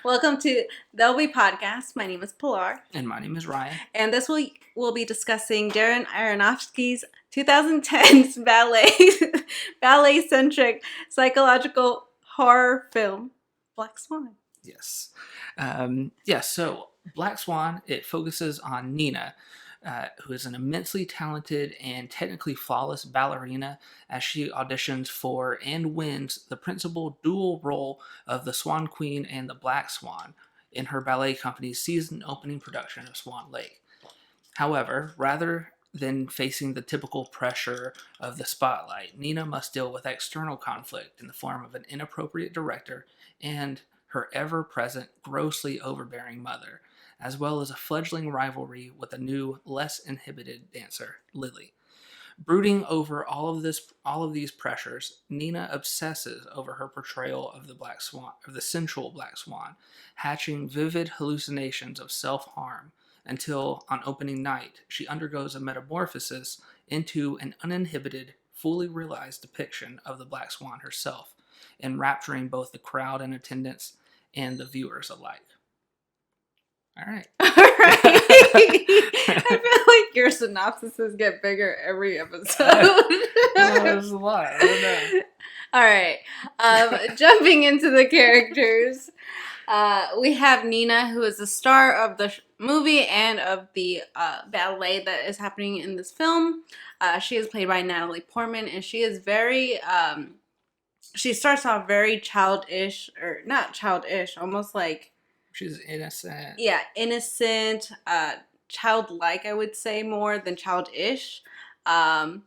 Welcome to There'll Be Podcast. My name is Pilar. And my name is Ryan. And this week we'll be discussing Darren Aronofsky's 2010's ballet-centric psychological horror film, Black Swan. Yes. So Black Swan, it focuses on Nina, who is an immensely talented and technically flawless ballerina as she auditions for and wins the principal dual role of the Swan Queen and the Black Swan in her ballet company's season opening production of Swan Lake. However, rather than facing the typical pressure of the spotlight, Nina must deal with external conflict in the form of an inappropriate director and her ever-present, grossly overbearing mother, as well as a fledgling rivalry with a new, less inhibited dancer, Lily. Brooding over all of these pressures, Nina obsesses over her portrayal of the Black Swan, of the sensual Black Swan, hatching vivid hallucinations of self-harm until, on opening night, she undergoes a metamorphosis into an uninhibited, fully realized depiction of the Black Swan herself, enrapturing both the crowd in attendance and the viewers alike. All right. I feel like your synopsises get bigger every episode. There's a lot. I don't know. All right. Jumping into the characters, we have Nina, who is the star of the movie and of the ballet that is happening in this film. She is played by Natalie Portman, and she is very... she starts off very childish, or not childish, almost like... She's innocent. Yeah, innocent, childlike, I would say, more than childish. And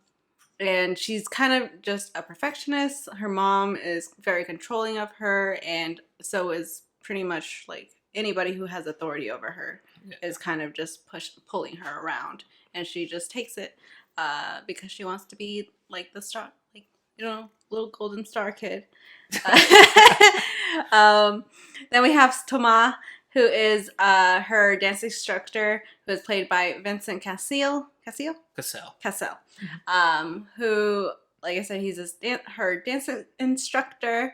she's kind of just a perfectionist. Her mom is very controlling of her, and so is pretty much like anybody who has authority over her is kind of just pulling her around. And she just takes it because she wants to be like the star, like, you know, little golden star kid. Then we have Thomas, who is her dance instructor, who is played by Vincent Cassel. Who, like I said, he's her dance instructor.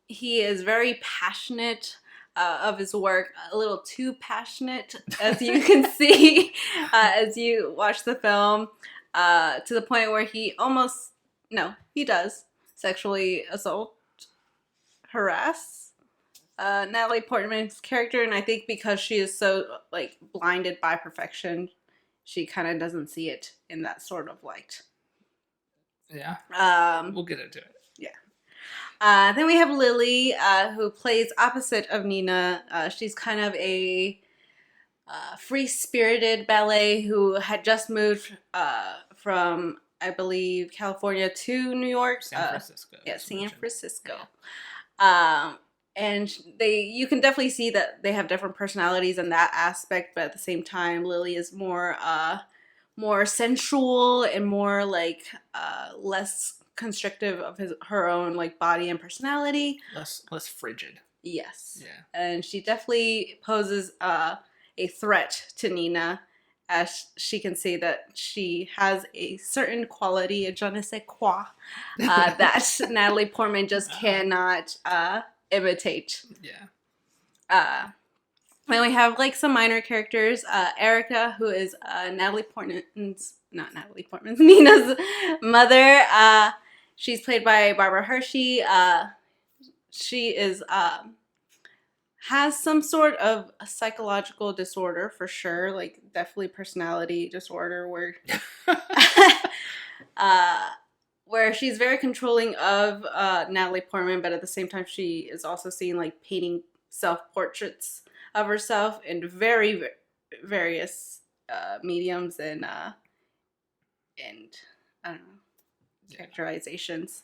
He is very passionate of his work, a little too passionate, as you can see as you watch the film, to the point where he does sexually assault, harass Natalie Portman's character, and I think because she is so like blinded by perfection, she kind of doesn't see it in that sort of light. Yeah. We'll get into it. Yeah. Then we have Lily, who plays opposite of Nina. She's kind of a free-spirited ballet who had just moved from, I believe, California to New York. San Francisco. San Francisco. Yeah. And you can definitely see that they have different personalities in that aspect, but at the same time, Lily is more sensual and more like less constrictive of her own like body and personality. Less frigid. Yes. Yeah. And she definitely poses a threat to Nina, as she can see that she has a certain quality, a je ne sais quoi, that Natalie Portman just cannot imitate. Yeah. Then we have like some minor characters. Erica, who is Nina's mother. She's played by Barbara Hershey. She is has some sort of a psychological disorder for sure, like definitely personality disorder where she's very controlling of Natalie Portman, but at the same time she is also seen like painting self-portraits of herself in various mediums and I don't know, characterizations.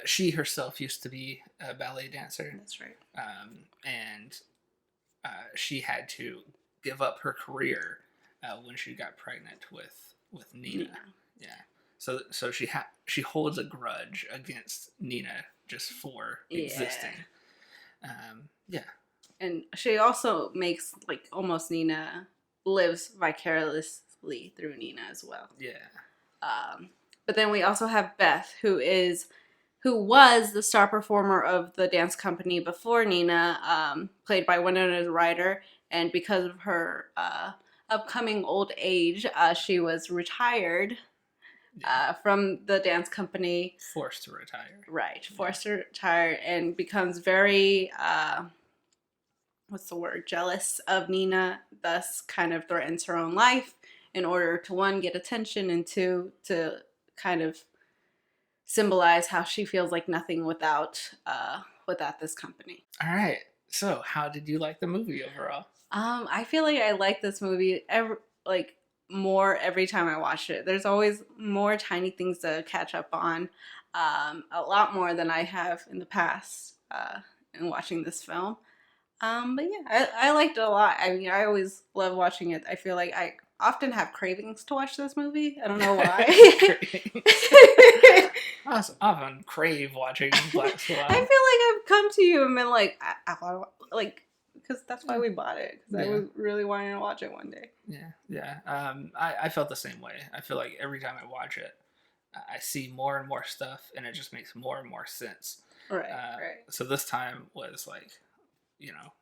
She herself used to be a ballet dancer. That's right. And she had to give up her career when she got pregnant with Nina. Yeah. So she holds a grudge against Nina just for existing. Yeah. And she also makes like almost Nina lives vicariously through Nina as well. Yeah. But then we also have Beth, who who was the star performer of the dance company before Nina, played by Winona Ryder. And because of her upcoming old age, she was retired from the dance company. Forced to retire. Right, forced to retire, and becomes very, what's the word, jealous of Nina, thus kind of threatens her own life in order to, one, get attention, and two, to kind of symbolize how she feels like nothing without this company. All right. So, how did you like the movie overall? I feel like I like this movie more every time I watch it. There's always more tiny things to catch up on, a lot more than I have in the past in watching this film. But yeah, I liked it a lot. I mean, I always love watching it. I feel like I often have cravings to watch this movie. I don't know why. I often crave watching Black Swan. I feel like I've come to you and been like, I want to, like, because that's why we bought it. Because I was really wanting to watch it one day. Yeah. I felt the same way. I feel like every time I watch it, I see more and more stuff, and it just makes more and more sense. Right. So this time was like, you know,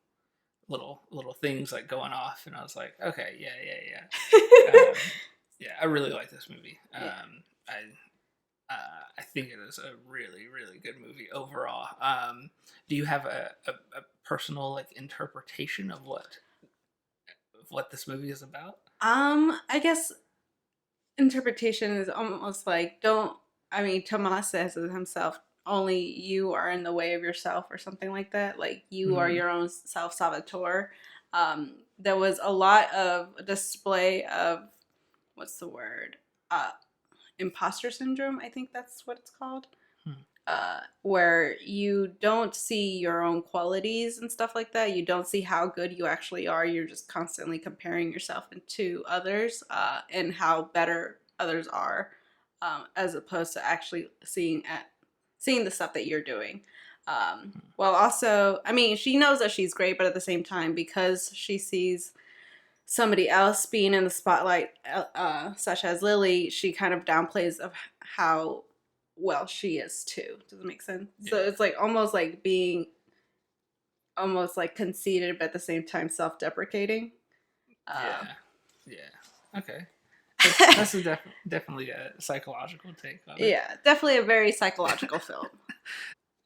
little things like going off, and I was like, okay, yeah. I really like this movie. I think it is a really, really good movie overall. Do you have a personal like interpretation of what this movie is about? I guess interpretation is almost like Tomas says it himself, only you are in the way of yourself, or something like that. Like, you are your own self-saboteur. There was a lot of display of, what's the word? Imposter syndrome, I think that's what it's called. Where you don't see your own qualities and stuff like that. You don't see how good you actually are. You're just constantly comparing yourself to others, and how better others are, as opposed to actually seeing the stuff that you're doing. Well, also, I mean, she knows that she's great, but at the same time, because she sees somebody else being in the spotlight, such as Lily, she kind of downplays of how well she is too. Does it make sense? Yeah. So it's like almost like being almost like conceited, but at the same time self-deprecating. Yeah. Okay. That's definitely a psychological take on it. Yeah, definitely a very psychological film.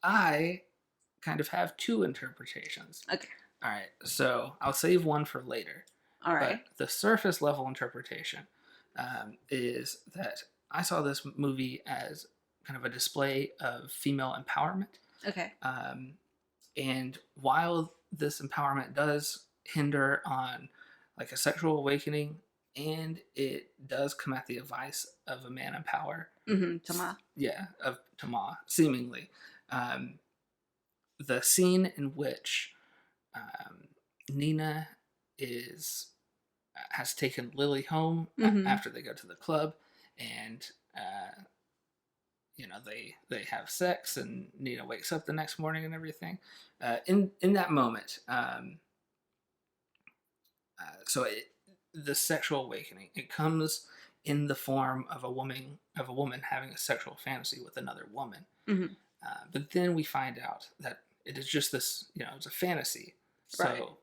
I kind of have two interpretations. Okay. All right, so I'll save one for later. All right. But the surface level interpretation is that I saw this movie as kind of a display of female empowerment. Okay. And while this empowerment does hinder on like a sexual awakening, and it does come at the advice of a man in power. Tama. Yeah, of Tama, seemingly. The scene in which Nina has taken Lily home after they go to the club, and they have sex, and Nina wakes up the next morning and everything. In that moment, the sexual awakening, it comes in the form of a woman having a sexual fantasy with another woman. But then we find out that it is just this, it's a fantasy. Right. So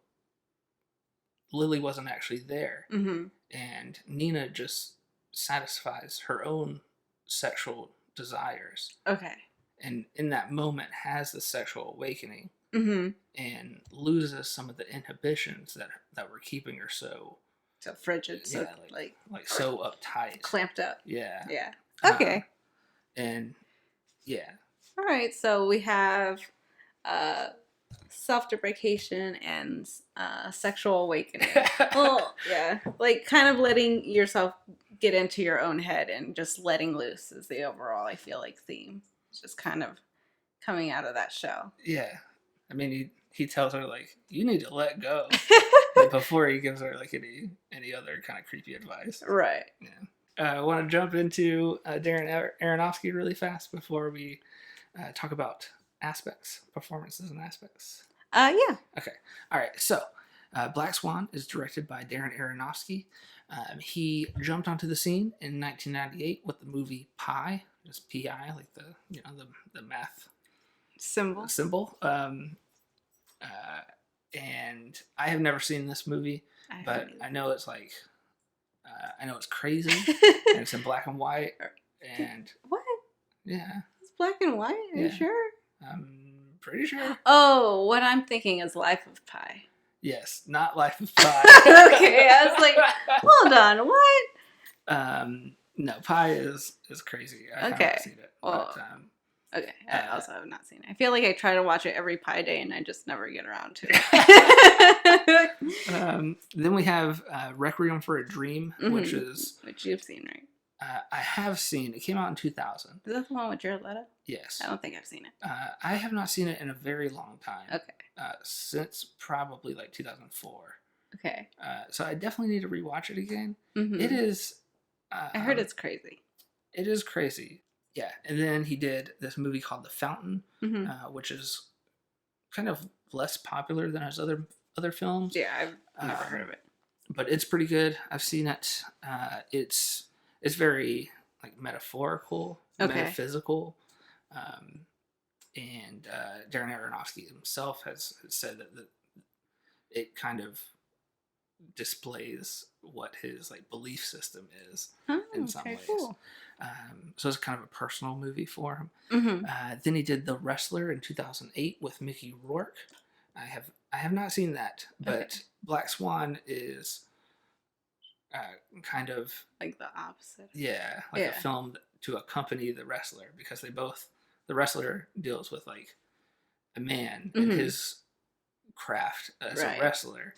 Lily wasn't actually there, and Nina just satisfies her own sexual desires. Okay. And in that moment has the sexual awakening, and loses some of the inhibitions that were keeping her so frigid, so like so uptight, clamped up. Yeah. Okay. And yeah. All right, so we have self-deprecation and sexual awakening. Well, yeah, like kind of letting yourself get into your own head and just letting loose is the overall, I feel like, theme. It's just kind of coming out of that show. Yeah. I mean, he tells her, like, you need to let go. Like, before he gives her, like, any other kind of creepy advice. Right. Yeah. I want to jump into Darren Aronofsky really fast before we talk about performances and aspects. Yeah. Okay. All right. So, Black Swan is directed by Darren Aronofsky. He jumped onto the scene in 1998 with the movie Pi, just PI, like the the math Symbol. symbol. And I have never seen this movie, but I know it's like I know it's crazy, and it's in black and white, and What? yeah, It's black and white? Are you sure? I'm pretty sure. Oh, what I'm thinking is Life of Pi. Yes, not Life of Pi. Okay, I was like, hold on, what? No, Pi is crazy. I haven't seen it. Well, but, okay, I also have not seen it. I feel like I try to watch it every Pi day and I just never get around to it. Then we have Requiem for a Dream, which you've seen, right? I have seen. It came out in 2000. Is that the one with Jared Leto? Yes. I don't think I've seen it. I have not seen it in a very long time. Okay. Since probably like 2004. Okay. So I definitely need to rewatch it again. Mm-hmm. It is. I heard it's crazy. It is crazy. Yeah. And then he did this movie called The Fountain, which is kind of less popular than his other films. Yeah, I've never heard of it. But it's pretty good. I've seen it. It's very like metaphorical, metaphysical, and Darren Aronofsky himself has said that it kind of displays what his like belief system is in some ways. Cool. So it's kind of a personal movie for him. Mm-hmm. Then he did The Wrestler in 2008 with Mickey Rourke. I have not seen that, but Black Swan is kind of like the opposite. Yeah, like a film to accompany the wrestler, because the wrestler deals with like a man and his craft as a wrestler,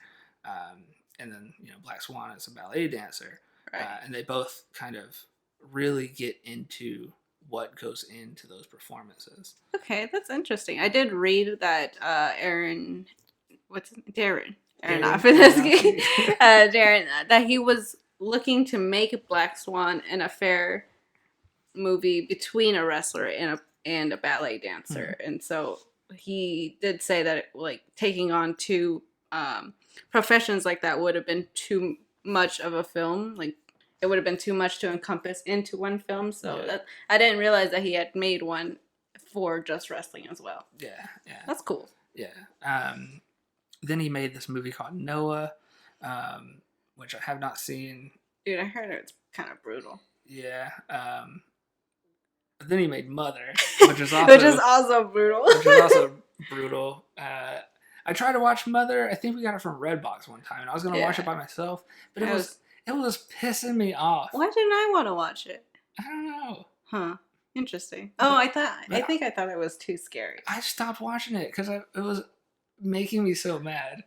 and then Black Swan is a ballet dancer, and they both kind of really get into what goes into those performances. Okay, that's interesting. I did read that Darren Aronofsky, Darren, that he was looking to make Black Swan an affair movie between a wrestler and a ballet dancer, and so he did say that like taking on two professions like that would have been too much of a film. Like it would have been too much to encompass into one film. So that I didn't realize that he had made one for just wrestling as well. Yeah, that's cool. Yeah. Then he made this movie called Noah, which I have not seen. Dude, I heard it's kind of brutal. Yeah. But then he made Mother, which is also brutal. I tried to watch Mother. I think we got it from Redbox one time, and I was going to watch it by myself, but it was pissing me off. Why didn't I want to watch it? I don't know. Huh. Interesting. I think I thought it was too scary. I stopped watching it because it was making me so mad.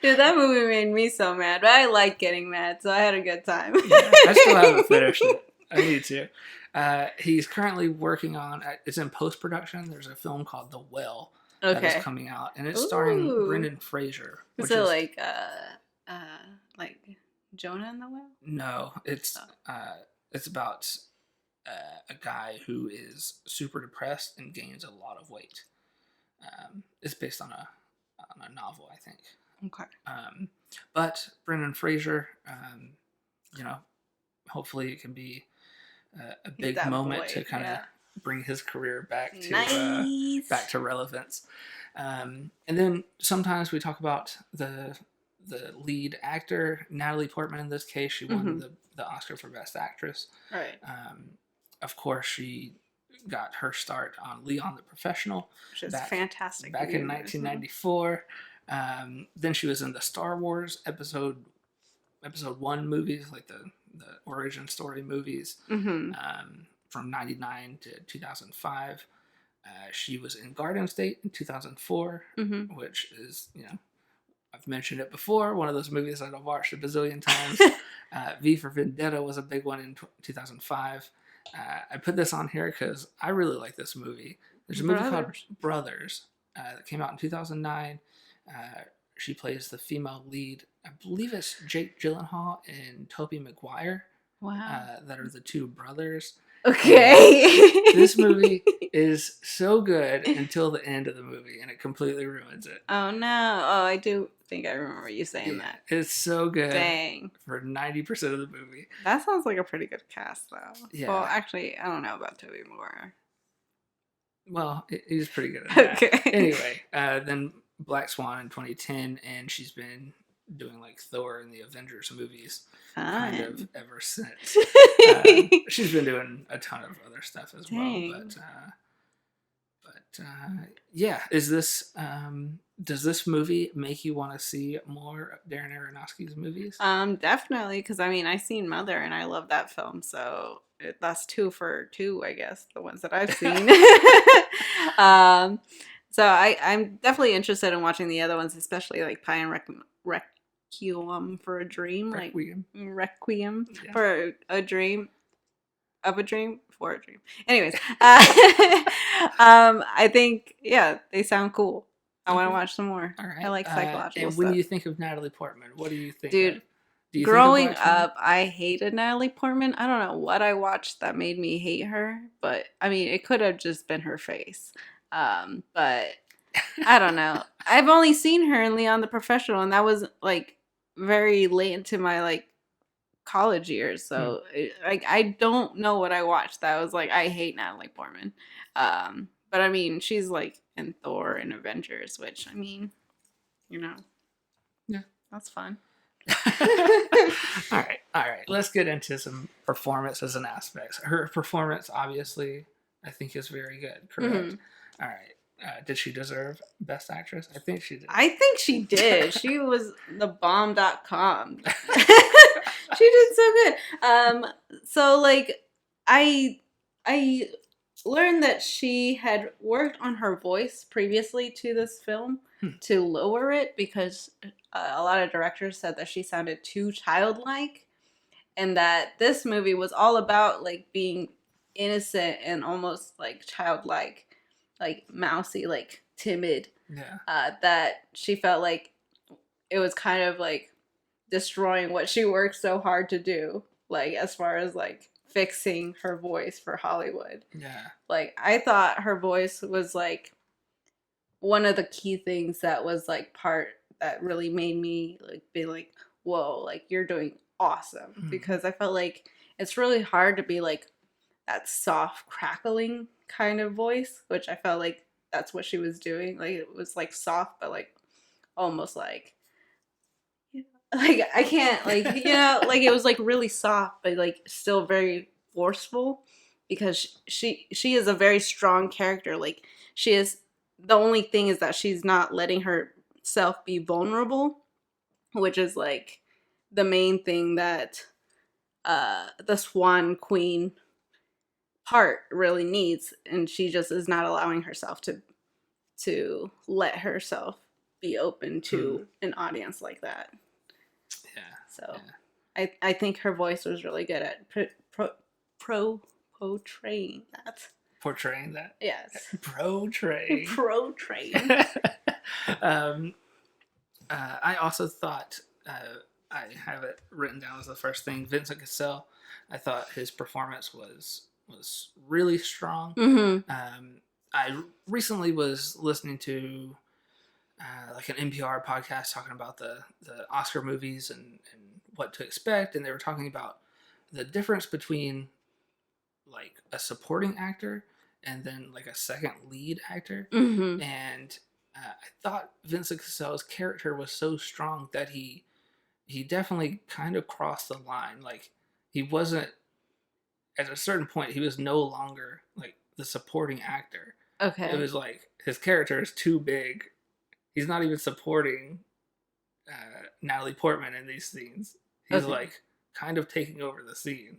Dude, that movie made me so mad. But I like getting mad, so I had a good time. I still haven't finished it. I need to. He's currently working on. It's in post production. There's a film called The Well that is coming out, and it's starring Brendan Fraser. Is it like Jonah in the Well? No, it's about a guy who is super depressed and gains a lot of weight. It's based on a novel, I think. Okay. But Brendan Fraser, hopefully it can be a big moment to kind of bring his career back to relevance. And then sometimes we talk about the lead actor, Natalie Portman. In this case, she won the Oscar for Best Actress. Right. Of course, she got her start on Leon the Professional, which is fantastic. Back in 1994. Then she was in the Star Wars episode 1 movies, like the origin story movies, from 99 to 2005. She was in Garden State in 2004, which is, I've mentioned it before, one of those movies that I've watched a bazillion times. V for Vendetta was a big one in 2005. I put this on here because I really like this movie. There's a movie called Brothers that came out in 2009. She plays the female lead. I believe it's Jake Gyllenhaal and Tobey Maguire. Wow. That are the two brothers. Okay. This movie is so good until the end of the movie, and it completely ruins it. Oh no! Oh, I do think I remember you saying that. It's so good. Dang. For 90% of the movie. That sounds like a pretty good cast, though. Yeah. Well, actually, I don't know about Tobey Moore. Well, he's pretty good at that. Okay. Anyway, then Black Swan in 2010, and she's been doing like Thor and the Avengers movies kind of ever since. She's been doing a ton of other stuff as well, but yeah, is this does this movie make you want to see more Darren Aronofsky's movies? Definitely, because I mean, I seen Mother and I love that film, so that's 2 for 2, I guess, the ones that I've seen. So I'm definitely interested in watching the other ones, especially like Pie and Requiem for a Dream, Requiem Yeah. for a Dream. Of a dream for a dream. Anyways, I think they sound cool. I want to watch some more. All right. I like psychological and stuff. when you think of Natalie Portman, what do you think? Dude, growing up, I hated Natalie Portman. I don't know what I watched that made me hate her, but I mean, it could have just been her face. But I don't know. I've only seen her in Leon the Professional, and that was like very late into my like college years, so like I don't know what I watched that was like I hate Natalie Portman, but I mean she's like in Thor and Avengers, which I mean, that's fun. all right, let's get into some performances and aspects. Her performance obviously I think is very good, correct? All right. Did she deserve Best Actress? I think she did. I think she did. She was the bomb.com. She did so good. So like I learned that she had worked on her voice previously to this film to lower it because a lot of directors said that she sounded too childlike, and that this movie was all about like being innocent and almost like childlike, like mousy, like timid. Yeah. That she felt like it was kind of like destroying what she worked so hard to do, like as far as like fixing her voice for Hollywood. Yeah. Like I thought her voice was like one of the key things that was like part that really made me like be like, whoa, like you're doing awesome. Because I felt like it's really hard to be like that soft crackling kind of voice, which I felt like that's what she was doing. Like it was like soft, but like almost like I can't like like it was like really soft, but like still very forceful, because she is a very strong character. Like she is, the only thing is that she's not letting herself be vulnerable, which is like the main thing that the Swan Queen part really needs, and she just is not allowing herself to let herself be open to an audience like that. Yeah. So I think her voice was really good at portraying that. Portraying that? Yes. Portraying. Portraying. I also thought, I have it written down as the first thing, Vincent Cassel. I thought his performance was really strong. I recently was listening to like an NPR podcast talking about the Oscar movies and what to expect, and they were talking about the difference between like a supporting actor and then like a second lead actor. And I thought Vincent Cassel's character was so strong that he definitely kind of crossed the line. Like he wasn't, at a certain point he was no longer like the supporting actor. Okay. It was like his character is too big. He's not even supporting Natalie Portman in these scenes. He's like kind of taking over the scene.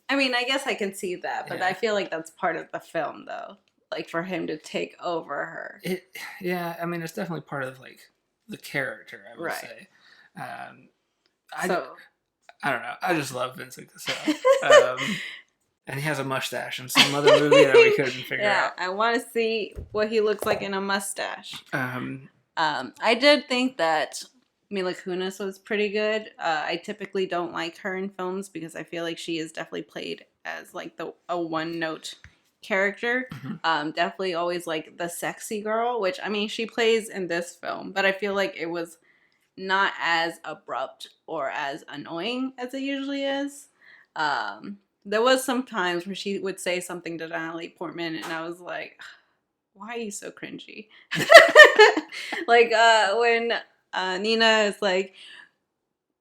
I mean, I guess I can see that, but I feel like that's part of the film, though. Like for him to take over her. I mean, it's definitely part of like the character, I would say. I don't know. I just love Vincent Cassel. And he has a mustache in some other movie that we couldn't figure out. I want to see what he looks like in a mustache. I did think that Mila Kunis was pretty good. I typically don't like her in films because I feel like she is definitely played as like a one note character. Definitely always like the sexy girl, which I mean she plays in this film, but I feel like it was not as abrupt or as annoying as it usually is. There was some times where she would say something to Natalie Portman, and I was like, "Why are you so cringy?" Like when Nina is like,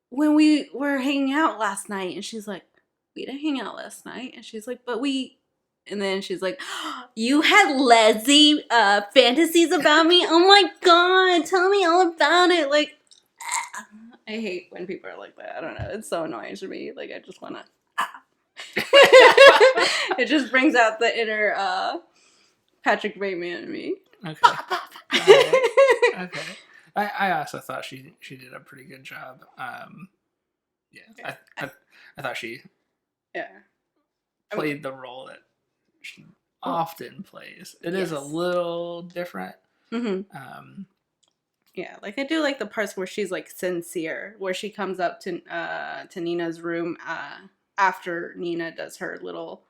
"When we were hanging out last night," and she's like, "We didn't hang out last night," and she's like, "But we." And then she's like, "You had Leslie fantasies about me? Oh my god, tell me all about it." Like, I hate when people are like that. I don't know. It's so annoying to me. Like, I just want to. It just brings out the inner Patrick Bateman in me. Okay. Right. Okay. I also thought she did a pretty good job. Yeah. I thought she played the role that she often plays. It is a little different. Mm-hmm. Yeah, like I do like the parts where she's like sincere, where she comes up to Nina's room after Nina does her little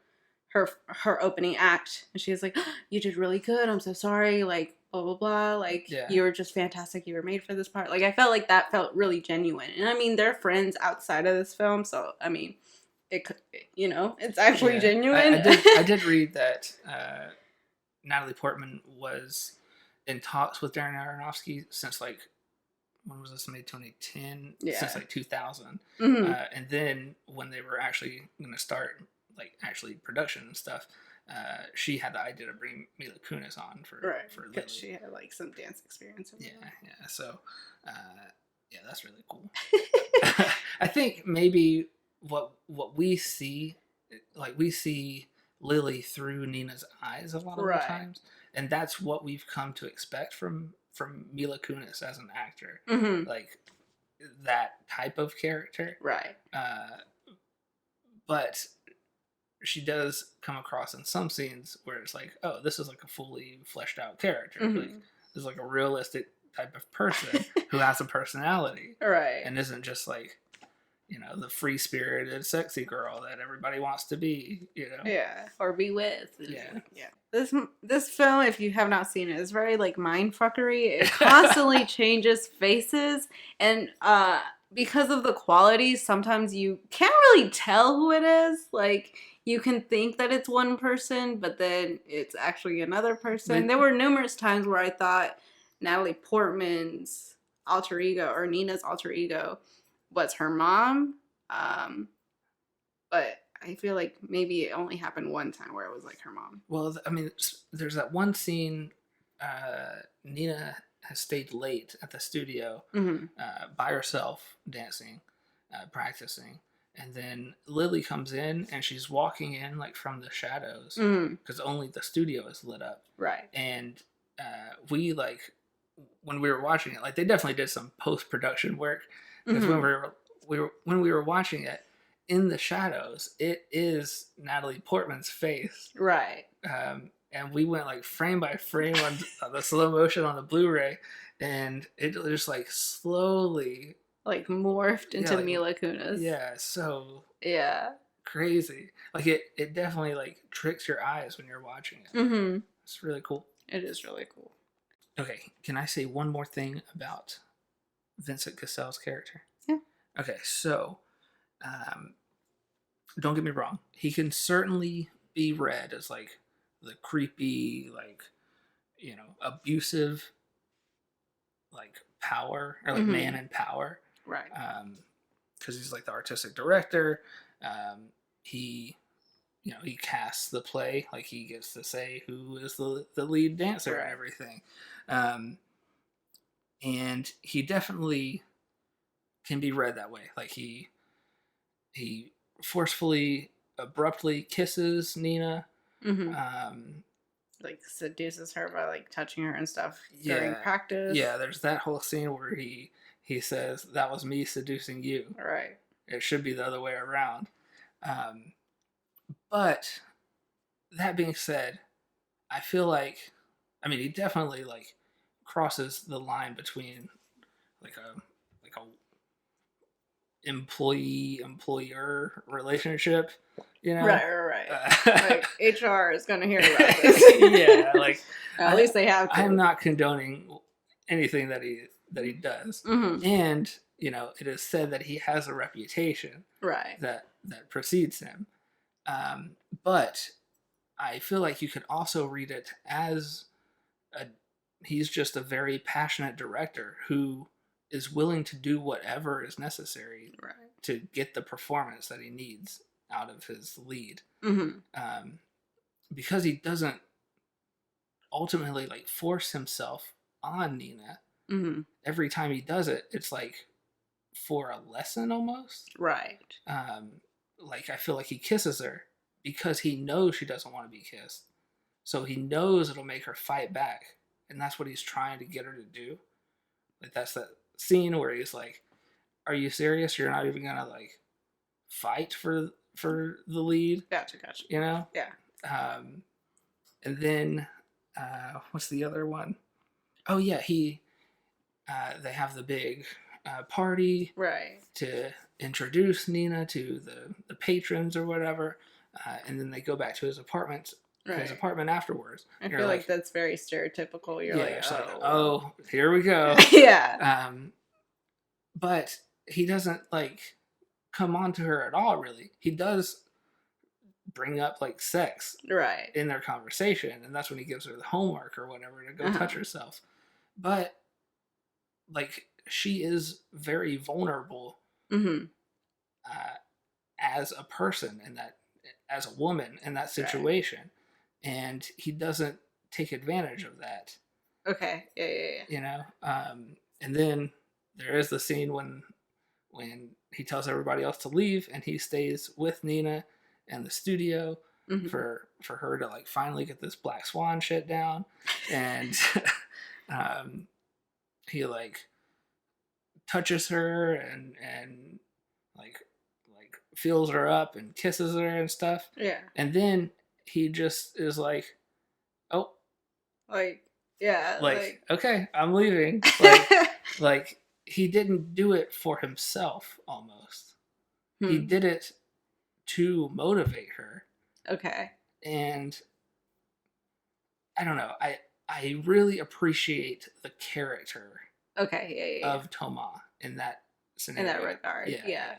her opening act, and she's like, "You did really good. I'm so sorry." Like blah blah blah. Like you were just fantastic. You were made for this part. Like I felt like that felt really genuine, and I mean they're friends outside of this film, so I mean it could, it's actually genuine. I did read that Natalie Portman was in talks with Darren Aronofsky since like, when was this made? 2010. Since like 2000. Mm-hmm. And then when they were actually going to start like actually production and stuff, she had the idea to bring Mila Kunis on for Lily. Because she had like some dance experience. Yeah. So that's really cool. I think maybe what we see, like we see Lily through Nina's eyes a lot of the times, and that's what we've come to expect from Mila Kunis as an actor, like that type of character, right? But she does come across in some scenes where it's like, oh, this is like a fully fleshed out character. Like, this is like a realistic type of person who has a personality, right? And isn't just like, the free spirited, sexy girl that everybody wants to be, Yeah, or be with. Yeah. This film, if you have not seen it, is very like mind fuckery. It constantly changes faces, and because of the quality, sometimes you can't really tell who it is. Like you can think that it's one person, but then it's actually another person. There were numerous times where I thought Natalie Portman's alter ego or Nina's alter ego was her mom, but I feel like maybe it only happened one time where it was like her mom. Well, I mean, there's that one scene. Nina has stayed late at the studio by herself, dancing, practicing, and then Lily comes in and she's walking in like from the shadows because only the studio is lit up. Right. And we like when we were watching it, like they definitely did some post production work. Because when we were watching it, in the shadows, it is Natalie Portman's face, right? And we went like frame by frame on the slow motion on the Blu-ray, and it just like slowly like morphed into Mila Kunis. Yeah, so crazy. Like it definitely like tricks your eyes when you're watching it. It's really cool. It is really cool. Okay, can I say one more thing about Vincent Cassel's character? Yeah. Okay, so don't get me wrong. He can certainly be read as like the creepy, like, abusive, like power or like man in power. Right. Because he's like the artistic director. He casts the play. Like he gets to say who is the lead dancer and everything. And he definitely can be read that way. Like he forcefully, abruptly kisses Nina. Like seduces her by like touching her and stuff during practice. Yeah, there's that whole scene where he says, "That was me seducing you." Right. It should be the other way around. But that being said, I feel like, he definitely like crosses the line between like a employee-employer relationship, you know? Right. Like HR is gonna hear about this. Yeah, like At least they have to. I'm not condoning anything that he does, and it is said that he has a reputation Right. that precedes him. But I feel like you could also read it as he's just a very passionate director who is willing to do whatever is necessary to get the performance that he needs out of his lead. Because he doesn't ultimately like force himself on Nina. Every time he does it, it's like for a lesson almost. Right. Like I feel like he kisses her because he knows she doesn't want to be kissed. So he knows it'll make her fight back. And that's what he's trying to get her to do. Like that's that scene where he's like, "Are you serious? You're not even gonna like fight for the lead?" Gotcha. You know? Yeah. And then what's the other one? Oh yeah, they have the big party to introduce Nina to the patrons or whatever, and then they go back to his apartment. His apartment afterwards. I feel like that's very stereotypical. You're oh, here we go. Yeah. But he doesn't like come on to her at all. Really, he does bring up like sex in their conversation, and that's when he gives her the homework or whatever to go touch herself. But like she is very vulnerable as a person in that, as a woman in that situation, and he doesn't take advantage of that. Okay. Yeah. You know, and then there is the scene when he tells everybody else to leave, and he stays with Nina in the studio for her to like finally get this Black Swan shit down, and he like touches her and like feels her up and kisses her and stuff. Yeah. And then he just is like, "Oh, like yeah, like okay, I'm leaving." Like he didn't do it for himself almost. He did it to motivate her. Okay. And I don't know. I really appreciate the character. Okay. Of Toma in that scenario. In that regard. Yeah.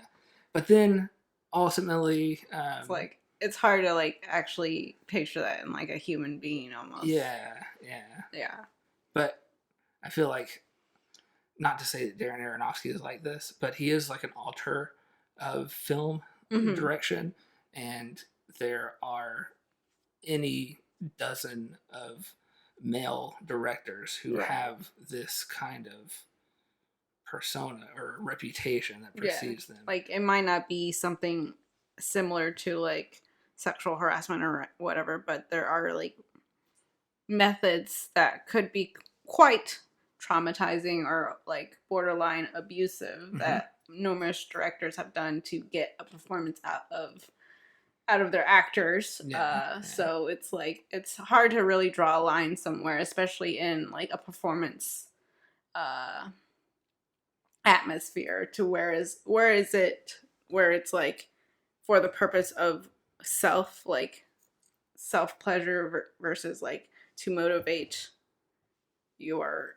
But then ultimately, it's like it's hard to like actually picture that in like a human being almost. Yeah. But I feel like, not to say that Darren Aronofsky is like this, but he is like an auteur of film direction, and there are any dozen of male directors who have this kind of persona or reputation that precedes them. Like it might not be something similar to like sexual harassment or whatever, but there are like methods that could be quite traumatizing or like borderline abusive that numerous directors have done to get a performance out of their actors. So it's like it's hard to really draw a line somewhere, especially in like a performance atmosphere, to where it's like for the purpose of self pleasure versus like to motivate your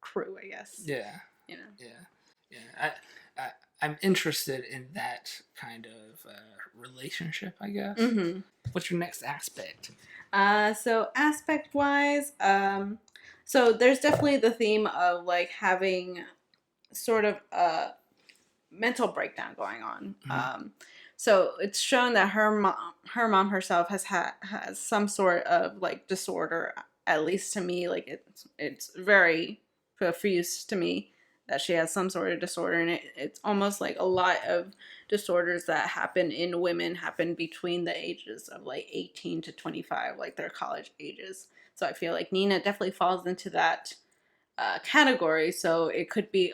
crew, I guess. Yeah. I'm interested in that kind of relationship, I guess. What's your next aspect? So aspect wise, so there's definitely the theme of like having sort of a mental breakdown going on. So it's shown that her mom herself has some sort of like disorder. At least to me, like it's very profuse to me that she has some sort of disorder, and it's almost like a lot of disorders that happen in women happen between the ages of like 18 to 25, like their college ages. So I feel like Nina definitely falls into that category. So it could be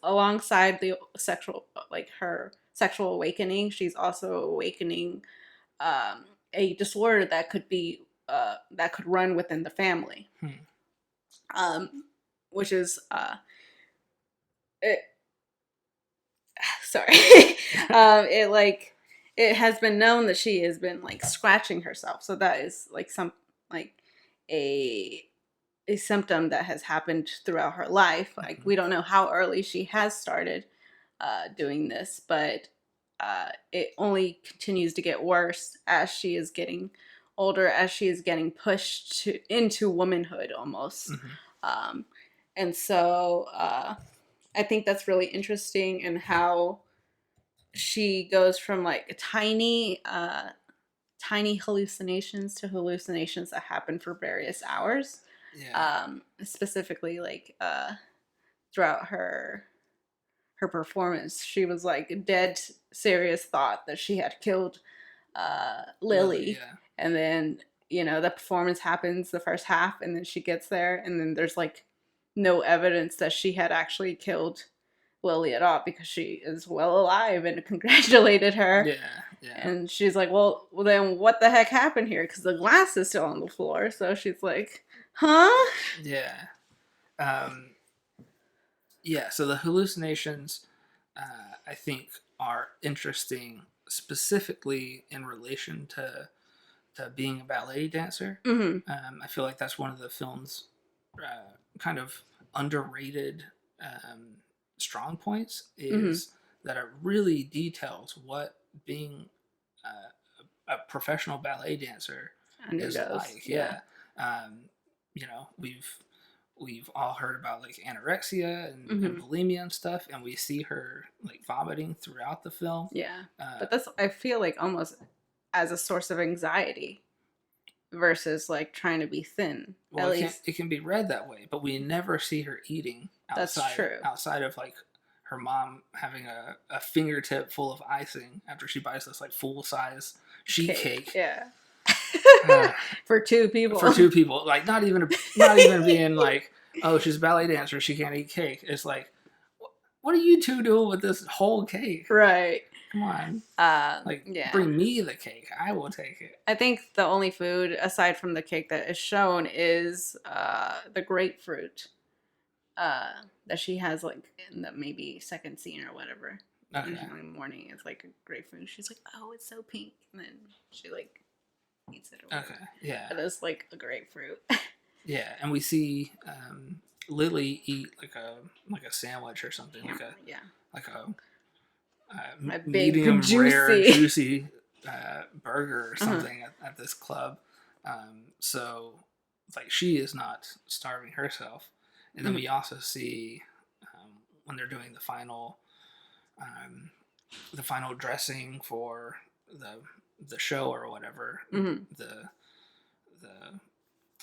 alongside the sexual, like her sexual awakening, she's also awakening a disorder that could be that could run within the family, which is sorry. It has been known that she has been like scratching herself. So that is like a a symptom that has happened throughout her life. Like we don't know how early she has started doing this, but it only continues to get worse as she is getting older, as she is getting pushed into womanhood almost. And so I think that's really interesting in how she goes from like tiny hallucinations to hallucinations that happen for various hours. Yeah. Specifically, like throughout her performance, she was like dead serious thought that she had killed Lily, Yeah. and then the performance happens the first half, and then she gets there, and then there's like no evidence that she had actually killed Lily at all because she is well alive and congratulated her. Yeah. And she's like, well then what the heck happened here? Because the glass is still on the floor. So she's like, huh? Yeah. Yeah, so the hallucinations, I think, are interesting specifically in relation to being a ballet dancer. I feel like that's one of the film's kind of underrated strong points is that it really details what being a professional ballet dancer is like. Yeah. We've all heard about like anorexia and bulimia and stuff, and we see her like vomiting throughout the film. Yeah, but that's, I feel like, almost as a source of anxiety versus like trying to be thin. Well, At least it can be read that way, but we never see her eating outside. That's true. Outside of like her mom having a fingertip full of icing after she buys this like full size sheet cake. Yeah. For two people. Like not even being like, oh, she's a ballet dancer, she can't eat cake. It's like, what are you two doing with this whole cake? Right. Come on. Bring me the cake. I will take it. I think the only food aside from the cake that is shown is the grapefruit that she has like in the maybe second scene or whatever. Okay. Usually in the morning it's like a grapefruit. She's like, oh, it's so pink, and then she like eats it. Okay. Yeah. But it's like a grapefruit. Yeah, and we see Lily eat like a sandwich or something, like a medium rare juicy burger or something at this club. So like she is not starving herself, and then we also see when they're doing the final dressing for the show or whatever,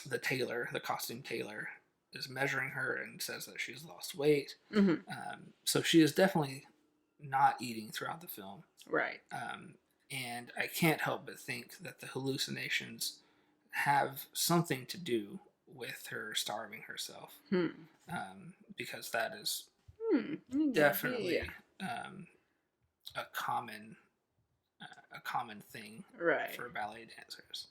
the tailor, the costume tailor, is measuring her and says that she's lost weight. So she is definitely not eating throughout the film. Right. And I can't help but think that the hallucinations have something to do with her starving herself. Because that is definitely a common thing for ballet dancers.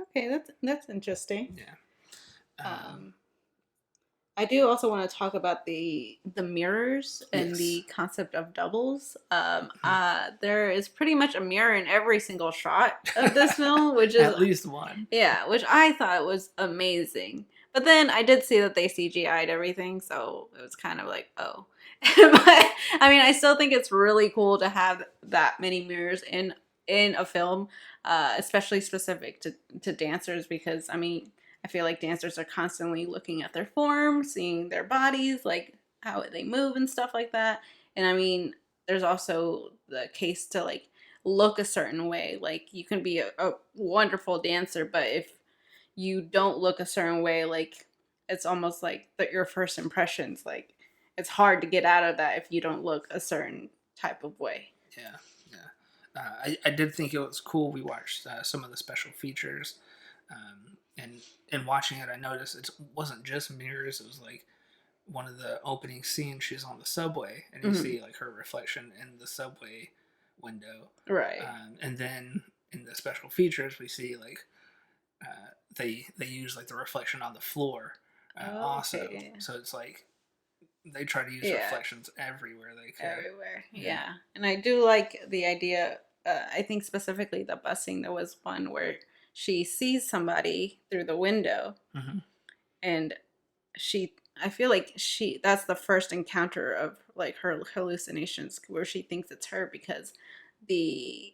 Okay, that's interesting. Yeah. I do also want to talk about the mirrors and the concept of doubles. There is pretty much a mirror in every single shot of this film, which is at least one. Yeah, which I thought was amazing. But then I did see that they CGI'd everything, so it was kind of like, oh. But I mean, I still think it's really cool to have that many mirrors in a film, especially specific to dancers, because I mean, I feel like dancers are constantly looking at their form, seeing their bodies, like how they move and stuff like that. And I mean, there's also the case to like look a certain way. Like you can be a wonderful dancer, but if you don't look a certain way, like it's almost like your first impressions, like it's hard to get out of that if you don't look a certain type of way. Yeah. I did think it was cool. We watched some of the special features, and in watching it, I noticed it wasn't just mirrors. It was like one of the opening scenes. She's on the subway, and you see like her reflection in the subway window. Right. And then in the special features, we see like they use like the reflection on the floor also. Okay. So it's like they try to use reflections everywhere they can. Everywhere, yeah. And I do like the idea. I think specifically the bus scene. There was one where she sees somebody through the window, and I feel like that's the first encounter of like her hallucinations, where she thinks it's her, because the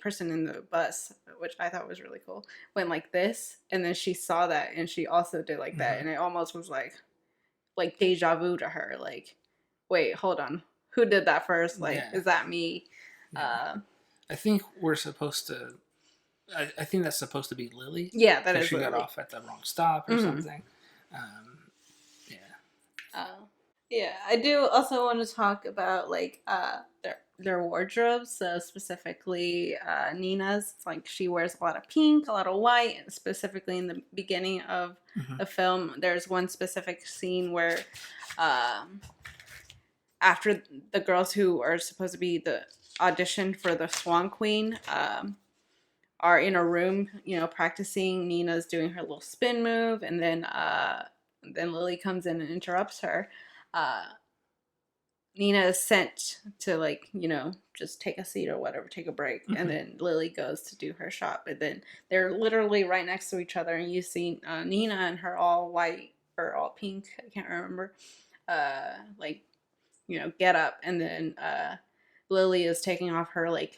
person in the bus, which I thought was really cool, went like this, and then she saw that, and she also did like that, and it almost was like deja vu to her. Like, wait, hold on, who did that first? Like, is that me? Yeah. I think we're supposed to. I think that's supposed to be Lily. Yeah, that is. She got off at the wrong stop or something. Yeah, I do also want to talk about like their wardrobes. So specifically, Nina's, like, she wears a lot of pink, a lot of white. Specifically in the beginning of the film, there's one specific scene where, after the girls who are supposed to be the audition for the Swan Queen, are in a room, practicing. Nina's doing her little spin move, and then Lily comes in and interrupts her. Nina is sent to, like, just take a seat or whatever, take a break, and then Lily goes to do her shot. But then they're literally right next to each other, and you see Nina and her all white or all pink, I can't remember, get up, and then Lily is taking off her like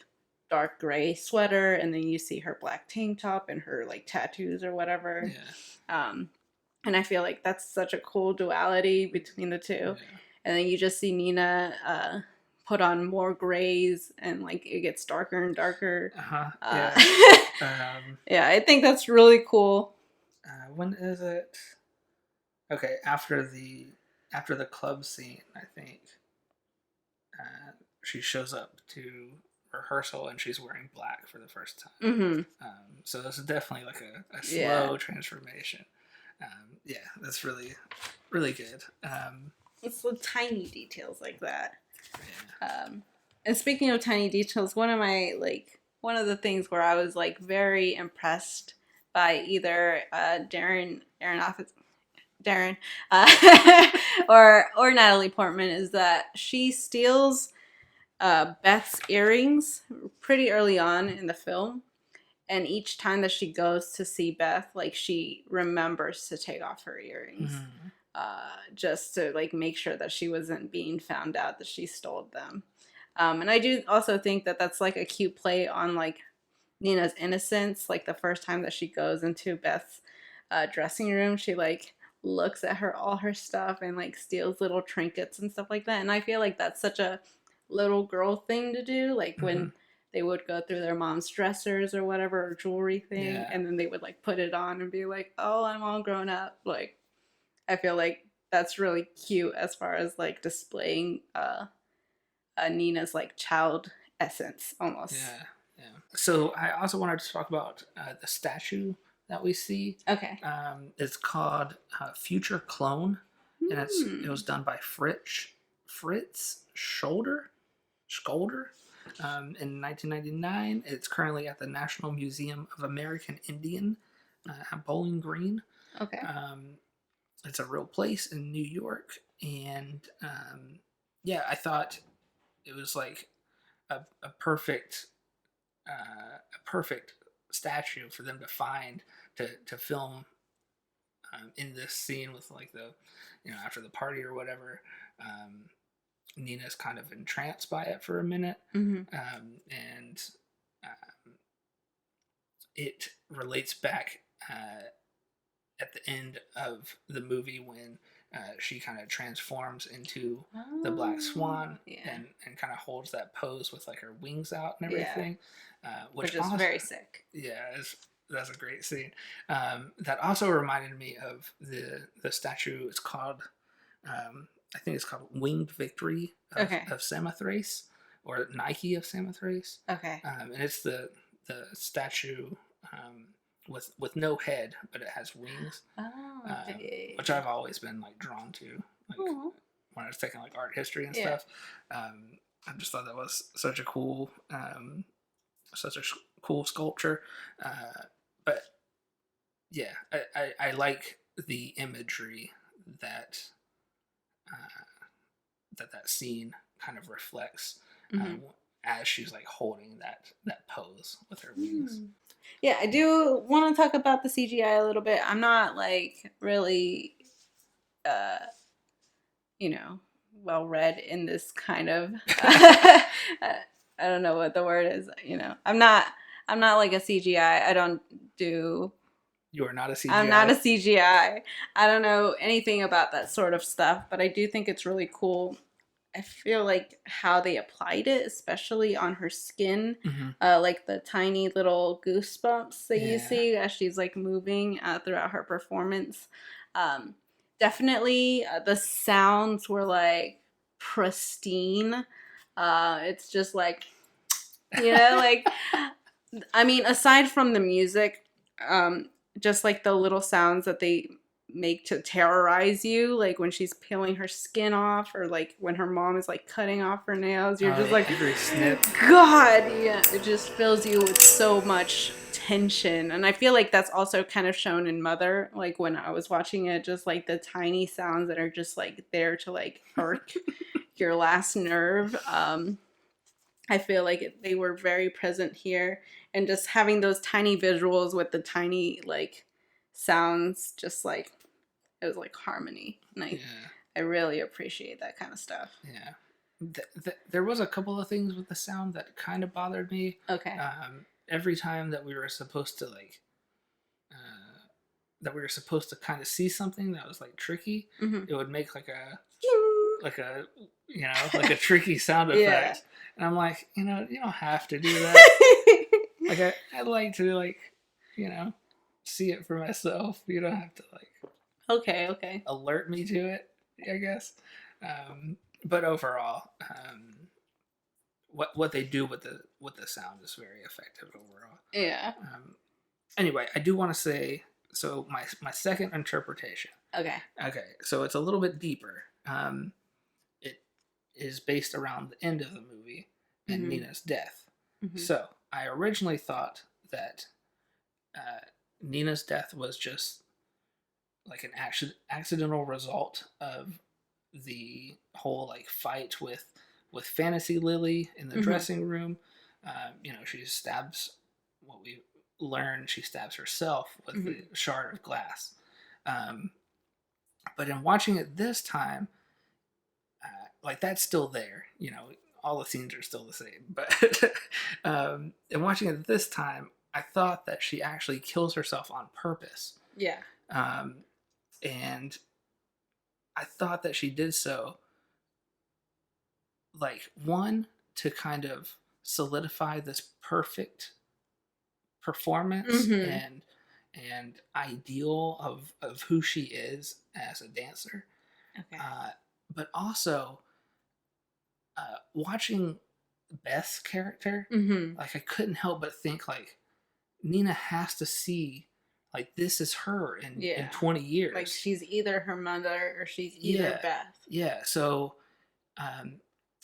dark gray sweater, and then you see her black tank top and her like tattoos or whatever. And I feel like that's such a cool duality between the two. And then you just see Nina put on more grays, and like it gets darker and darker. Yeah, I think that's really cool. When is it? Okay, after the club scene, I think she shows up to rehearsal and she's wearing black for the first time. So this is definitely like a slow transformation. That's really, really good. It's the tiny details like that. And speaking of tiny details, one of the things where I was like very impressed by either Darren or Natalie Portman is that she steals Beth's earrings pretty early on in the film. And each time that she goes to see Beth, like, she remembers to take off her earrings. Just to like make sure that she wasn't being found out that she stole them. And I do also think that that's like a cute play on like Nina's innocence. Like the first time that she goes into Beth's dressing room, she like looks at all her stuff and like steals little trinkets and stuff like that. And I feel like that's such a little girl thing to do. Like when they would go through their mom's dressers or whatever, or jewelry thing, and then they would like put it on and be like, oh, I'm all grown up. Like, I feel like that's really cute as far as like displaying Nina's like child essence almost. So I also wanted to talk about the statue that we see. It's called Future Clone, and it was done by Fritz Scholder in 1999. It's currently at the National Museum of American Indian at Bowling Green. It's a real place in New York, and I thought it was like a perfect statue for them to find to film in this scene with like the after the party or whatever. Nina's kind of entranced by it for a minute, and it relates back at the end of the movie when she kind of transforms into the Black Swan and kind of holds that pose with like her wings out and everything, which is also very sick. That's a great scene. That also reminded me of the statue. It's called I think it's called Winged Victory of Samothrace, or Nike of Samothrace. And it's the statue with no head, but it has wings. Which I've always been like drawn to, like when I was taking like art history and stuff. I just thought that was such a cool sculpture. But I like the imagery that that scene kind of reflects Mhm. as she's like holding that pose with her wings. Yeah, I do want to talk about the CGI a little bit. I'm not like really, uh, you know, well read in this kind of. I don't know what the word is. You know, I'm not. I'm not like a CGI. I don't do. You are not a CGI. I'm not a CGI. I don't know anything about that sort of stuff, but I do think it's really cool. I feel like how they applied it, especially on her skin, like the tiny little goosebumps that you see as she's like moving throughout her performance. Definitely, the sounds were like pristine. It's just like, like, I mean, aside from the music, just like the little sounds that they make to terrorize you, like when she's peeling her skin off, or like when her mom is like cutting off her nails, you're just like, every snip. God, yeah, it just fills you with so much tension. And I feel like that's also kind of shown in Mother, like when I was watching it, just like the tiny sounds that are just like there to like irk your last nerve. I feel like they were very present here, and just having those tiny visuals with the tiny like sounds, just like it was like harmony, and I really appreciate that kind of stuff. Yeah, there was a couple of things with the sound that kind of bothered me. Okay. Every time that we were supposed to like, that we were supposed to kind of see something that was like tricky, it would make like a like a tricky sound effect. And I'm like, you don't have to do that. Like I'd like to like, see it for myself. You don't have to like Okay. alert me to it, I guess. But overall, what they do with the sound is very effective overall. Yeah. Anyway, I do want to say, so my second interpretation. Okay. So it's a little bit deeper. It is based around the end of the movie and Nina's death. So I originally thought that Nina's death was just like an accidental result of the whole like fight with Fantasy Lily in the dressing room. She stabs, what we learn, she stabs herself with the shard of glass. But in watching it this time, like that's still there. All the scenes are still the same. But in watching it this time, I thought that she actually kills herself on purpose. Yeah. And I thought that she did so, like, one, to kind of solidify this perfect performance and ideal of who she is as a dancer. Okay. But also, watching Beth's character, like I couldn't help but think like Nina has to see like this is her in 20 years. Like she's either her mother or she's either Beth. Yeah. So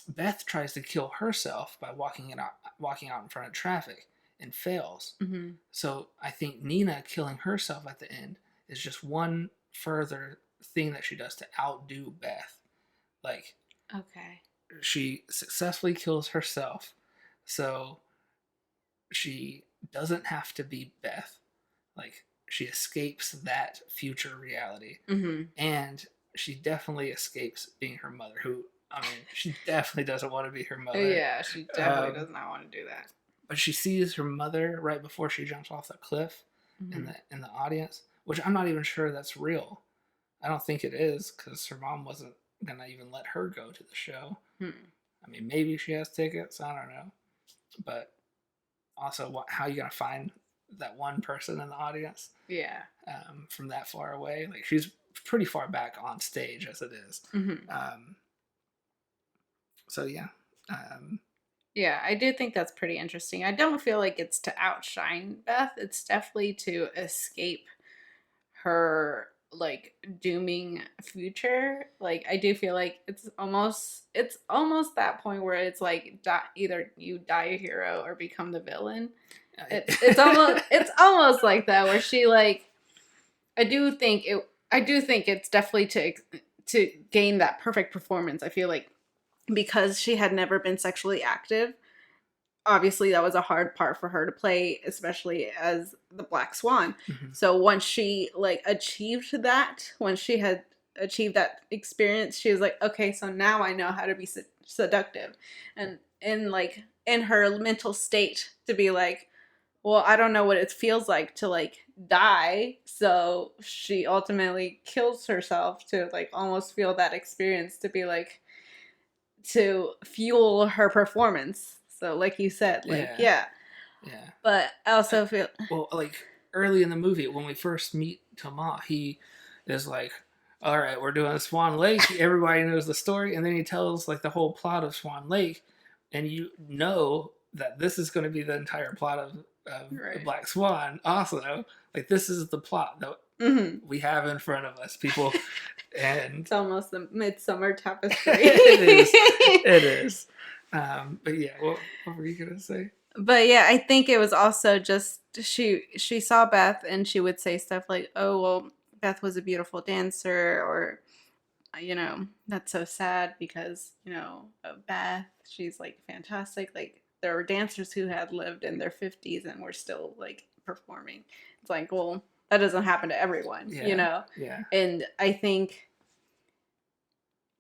Beth tries to kill herself by walking out in front of traffic and fails. So I think Nina killing herself at the end is just one further thing that she does to outdo Beth. Like, okay, she successfully kills herself, so she doesn't have to be Beth. Like, she escapes that future reality, and she definitely escapes being her mother, who, I mean, she definitely doesn't want to be her mother. Yeah, she definitely does not want to do that. But she sees her mother right before she jumps off the cliff in the audience, which I'm not even sure that's real. I don't think it is, because her mom wasn't gonna even let her go to the show. I mean, maybe she has tickets, I don't know. But also, how are you gonna find that one person in the audience? Yeah. From that far away, like she's pretty far back on stage as it is. So yeah. Yeah, I do think that's pretty interesting. I don't feel like it's to outshine Beth. It's definitely to escape her like dooming future. Like I do feel like it's almost that point where it's like either you die a hero or become the villain. It's almost like that, where she like I do think it's definitely to gain that perfect performance. I feel like because she had never been sexually active, obviously that was a hard part for her to play, especially as the Black Swan. Mhm. So once she like achieved that, when she had achieved that experience, she was like, okay, so now I know how to be seductive. And in her mental state to be like, well, I don't know what it feels like to like die. So she ultimately kills herself to like almost feel that experience, to be like, to fuel her performance. So like you said, like, Yeah. But I also feel, Well, like early in the movie when we first meet Thomas, he is like, "All right, we're doing Swan Lake. Everybody knows the story," and then he tells like the whole plot of Swan Lake, and you know that this is going to be the entire plot of the right. Black Swan. Also, like this is the plot that we have in front of us, people, and It's almost the Midsummer Tapestry. it is. It is. But yeah, what were you gonna say? But yeah, I think it was also just she saw Beth and she would say stuff like, "Oh, well, Beth was a beautiful dancer," or "That's so sad because, of Beth. She's like fantastic." Like there were dancers who had lived in their 50s and were still like performing. It's like, well, that doesn't happen to everyone, Yeah. And I think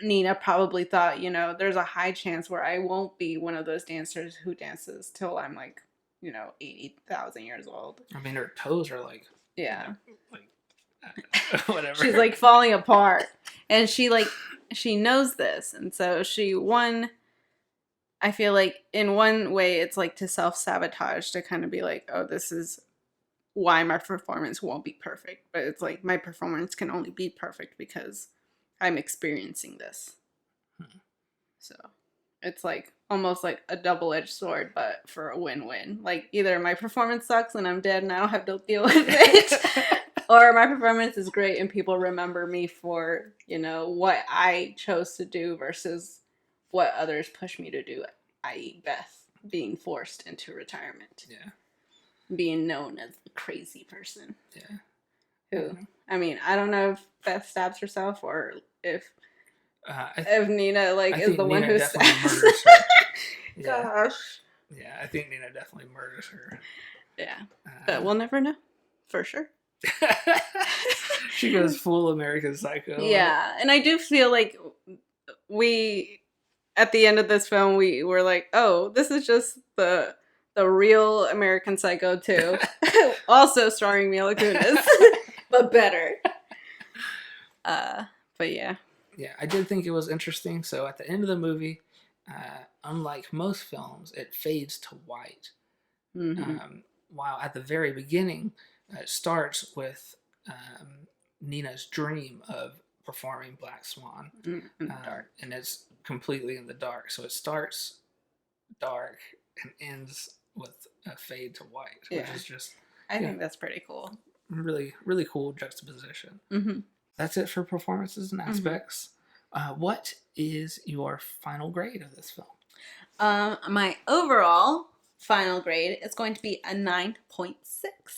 Nina probably thought, there's a high chance where I won't be one of those dancers who dances till I'm like, 80,000 years old. I mean, her toes are like, Yeah. like whatever. She's like falling apart. And she knows this. And so I feel like in one way it's like to self-sabotage, to kind of be like, oh, this is why my performance won't be perfect. But it's like my performance can only be perfect because I'm experiencing this. So it's like almost like a double-edged sword, but for a win-win. Like either my performance sucks and I'm dead and I don't have to deal with it, or my performance is great and people remember me for, what I chose to do versus what others push me to do, i.e. Beth being forced into retirement. Yeah. Being known as the crazy person. Yeah. Who, I mean, I don't know if Beth stabs herself or if Nina is the one who stabs her. Yeah. Gosh. Yeah, I think Nina definitely murders her. Yeah. But we'll never know. For sure. She goes full American Psycho. Yeah. And I do feel like at the end of this film, we were like, oh, this is just the real American Psycho 2. Also starring Mila Kunis. But better. But yeah. Yeah, I did think it was interesting. So at the end of the movie, unlike most films, it fades to white. Mm-hmm. While at the very beginning, it starts with Nina's dream of performing Black Swan. Dark. And it's completely in the dark. So it starts dark and ends with a fade to white, which is just... I think that's pretty cool. Really, really cool juxtaposition. Mm-hmm. That's it for performances and aspects. What is your final grade of this film? My overall final grade is going to be a 9.6.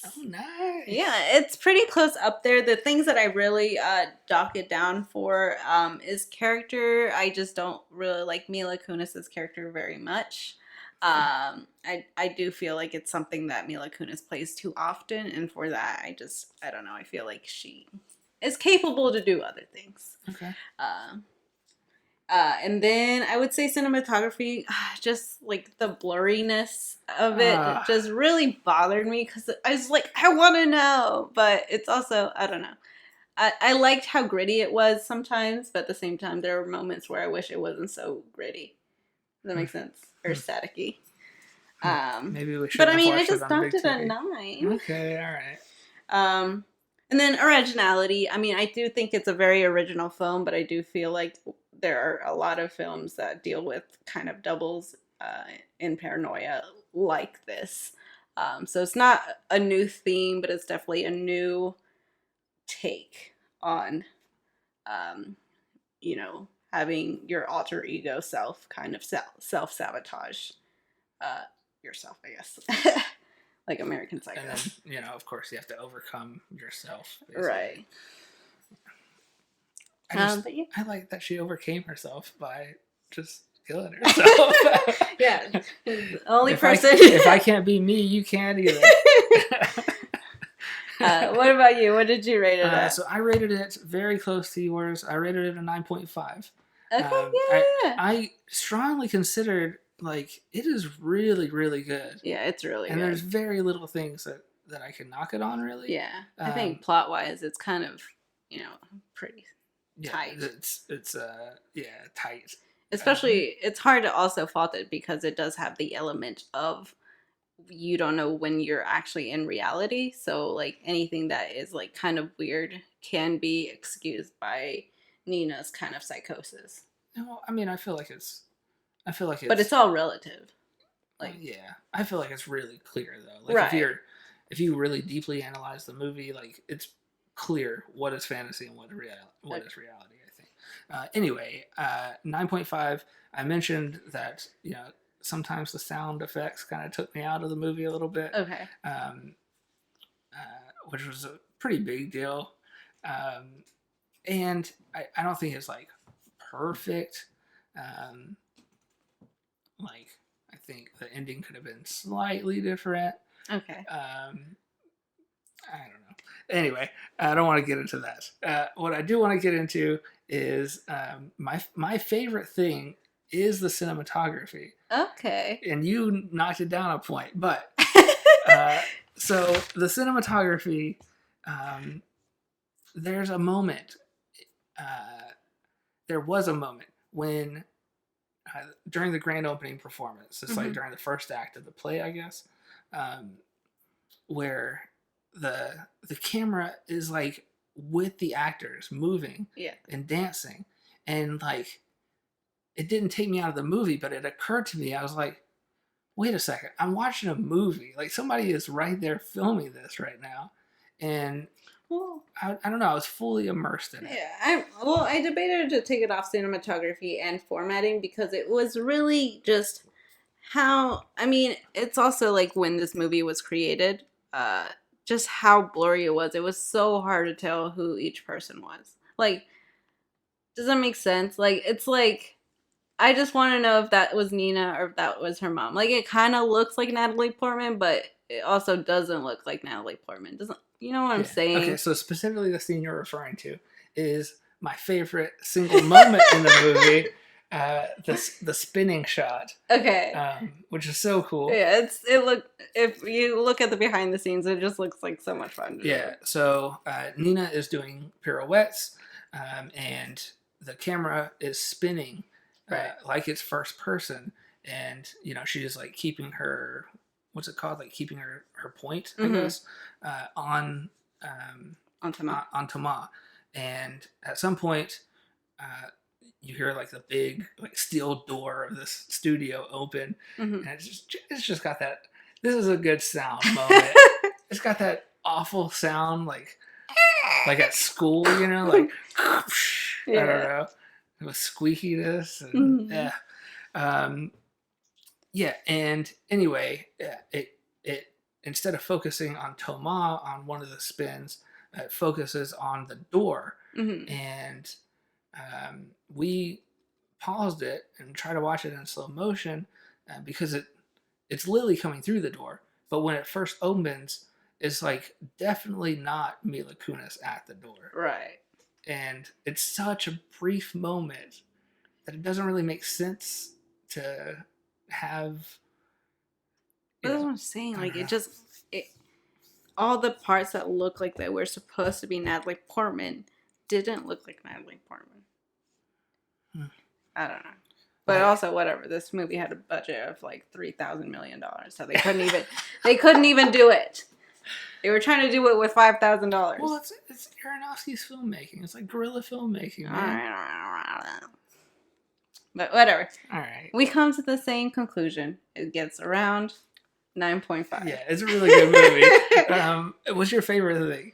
Oh, nice. Yeah, it's pretty close up there. The things that I really dock it down for is character. I just don't really like Mila Kunis' character very much. I do feel like it's something that Mila Kunis plays too often, and for that, I don't know. I feel like she is capable to do other things. Okay. And then I would say cinematography, just like the blurriness of it just really bothered me because I was like, I want to know, but it's also, I don't know. I liked how gritty it was sometimes, but at the same time, there were moments where I wish it wasn't so gritty. Does that make sense? Or staticky. Maybe we should. But I mean, I just knocked it a 9. Okay, all right. And then originality. I mean, I do think it's a very original film, but I do feel like there are a lot of films that deal with kind of doubles in paranoia like this. So it's not a new theme, but it's definitely a new take on, having your alter ego self kind of self-sabotage yourself, I guess. Like American Psycho. And then, of course, you have to overcome yourself. Basically. Right. But yeah. I like that she overcame herself by just killing herself. Yeah, the only if person. If I can't be me, you can't either. What about you? What did you rate it at? So I rated it very close to yours. I rated it a 9.5. Okay, yeah. I strongly considered, like, it is really, really good. Yeah, it's really and good. there's very little things that I can knock it on, really. Yeah, I think plot-wise, it's kind of, pretty tight. It's tight. Especially, it's hard to also fault it because it does have the element of you don't know when you're actually in reality. So, like, anything that is, like, kind of weird can be excused by Nina's kind of psychosis. No, I mean, I feel like it's. But it's all relative. Like, yeah, I feel like it's really clear though. Like, right. if you really deeply analyze the movie, like, it's clear what is fantasy and what is reality. I think. Anyway, 9.5. I mentioned that sometimes the sound effects kind of took me out of the movie a little bit. Okay. Which was a pretty big deal. And I don't think it's, like, perfect. Like, I think the ending could have been slightly different. Okay. I don't know. Anyway, I don't want to get into that. What I do want to get into is my favorite thing is the cinematography. Okay. And you knocked it down a point, but so the cinematography, there's a moment. There was a moment when during the grand opening performance, it's like during the first act of the play, I guess, where the camera is, like, with the actors moving and dancing, and, like, it didn't take me out of the movie, but it occurred to me, I was like, wait a second, I'm watching a movie. Like, somebody is right there filming this right now. And I don't know, I was fully immersed in it. Yeah, I debated to take it off cinematography and formatting because it was really just how, I mean, it's also like when this movie was created, just how blurry it was. It was so hard to tell who each person was. Like, does that make sense? Like, it's like, I just want to know if that was Nina or if that was her mom. Like, it kind of looks like Natalie Portman, but it also doesn't look like Natalie Portman. Doesn't, you know what I'm saying? Okay, so specifically the scene you're referring to is my favorite single moment in the movie, the spinning shot. Okay. Which is so cool. Yeah, if you look at the behind the scenes, it just looks like so much fun to do. So Nina is doing pirouettes, and the camera is spinning like it's first person, and she's, like, keeping her, what's it called, like, keeping her point, I guess, on Thomas. And at some point, you hear, like, the big, like, steel door of this studio open, and it's just got that. This is a good sound moment. It's got that awful sound, like at school, like I don't know, with squeakiness, and and anyway, it instead of focusing on Thomas on one of the spins, it focuses on the door, and we paused it and tried to watch it in slow motion because it's Lily coming through the door, but when it first opens, it's, like, definitely not Mila Kunis at the door, right? And it's such a brief moment that it doesn't really make sense to have. That's what I'm saying. Like, all the parts that look like they were supposed to be Natalie Portman didn't look like Natalie Portman. I don't know. But also, whatever. This movie had a budget of like $3,000 million, so they couldn't even do it. They were trying to do it with $5,000. Well, it's Aronofsky's filmmaking. It's like guerrilla filmmaking, man. All right. But whatever. All right. We come to the same conclusion. It gets around 9.5. Yeah, it's a really good movie. What's your favorite thing?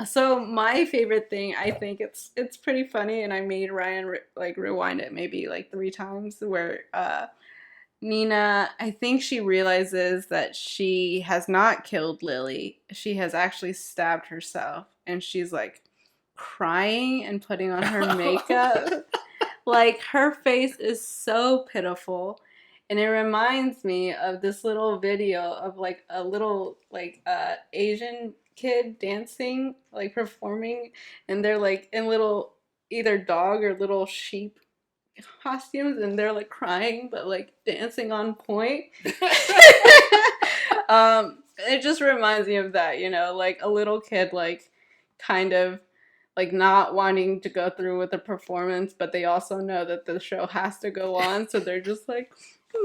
So my favorite thing, I think it's pretty funny, and I made Ryan rewind it maybe like 3 times, where Nina, I think she realizes that she has not killed Lily. She has actually stabbed herself, and she's like crying and putting on her makeup. Like, her face is so pitiful. And it reminds me of this little video of, like, a little, like, Asian kid dancing, like, performing. And they're, like, in little, either dog or little sheep costumes. And they're, like, crying, but, like, dancing on point. It just reminds me of that, you know, like, a little kid, like, kind of, like, not wanting to go through with the performance, but they also know that the show has to go on, so they're just like, and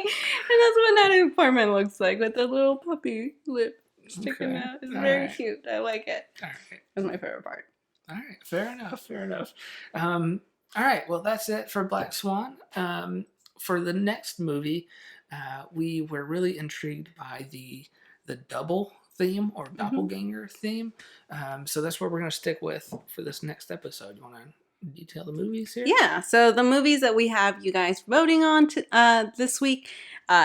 that's what Natalie Portman looks like, with the little puppy lip sticking out. It's very cute. I like it. All right. That's my favorite part. All right. Fair enough. All right. Well, that's it for Black Swan. For the next movie, we were really intrigued by the double theme or doppelganger theme. So that's what we're going to stick with for this next episode. You want to detail the movies here? Yeah. So the movies that we have you guys voting on this week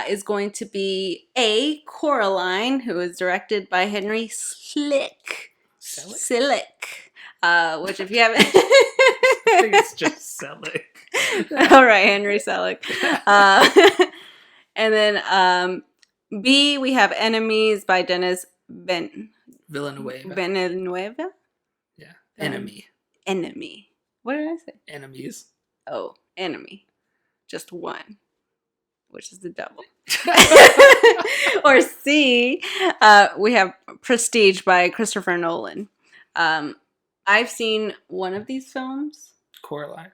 is going to be A, Coraline, who is directed by Henry Selick. Which, if you haven't... I think it's just Selick. All right, Henry Selick. And then B, we have Enemies by Denis Villeneuve. Yeah. Enemy. What did I say? Enemies. Oh, Enemy. Just one, which is the double. Or C, we have Prestige by Christopher Nolan. I've seen one of these films. Coraline.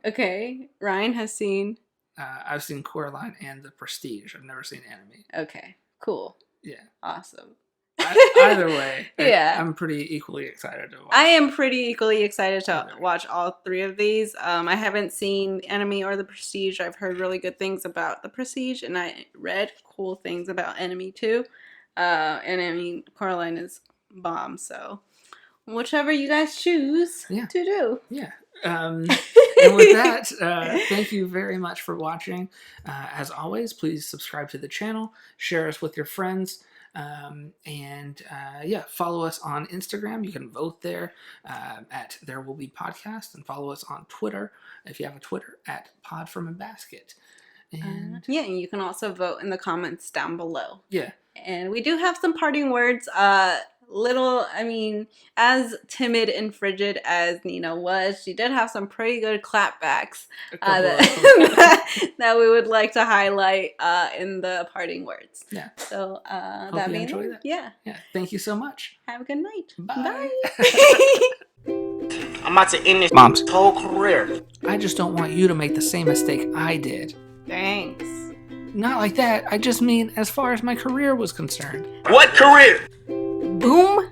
Okay. Ryan has seen... I've seen Coraline and The Prestige. I've never seen Enemy. Okay, cool. Yeah. Awesome. Either way, yeah. I'm pretty equally excited to watch. I am pretty equally excited to watch all three of these. I haven't seen Enemy or The Prestige. I've heard really good things about The Prestige, and I read cool things about Enemy too. And I mean, Coraline is bomb, so whichever you guys choose to do. Yeah. And with that, thank you very much for watching. As always, please subscribe to the channel, share us with your friends, and follow us on Instagram. You can vote there at There Will Be Podcast, and follow us on Twitter, if you have a Twitter, at Pod From a Basket. And and you can also vote in the comments down below. Yeah. And we do have some parting words. As timid and frigid as Nina was, she did have some pretty good clapbacks that we would like to highlight in the parting words. Yeah. So Hope that you means enjoy that. Yeah. Thank you so much. Have a good night. Bye. I'm about to end this mom's whole career. I just don't want you to make the same mistake I did. Thanks. Not like that. I just mean as far as my career was concerned. What career? Boom.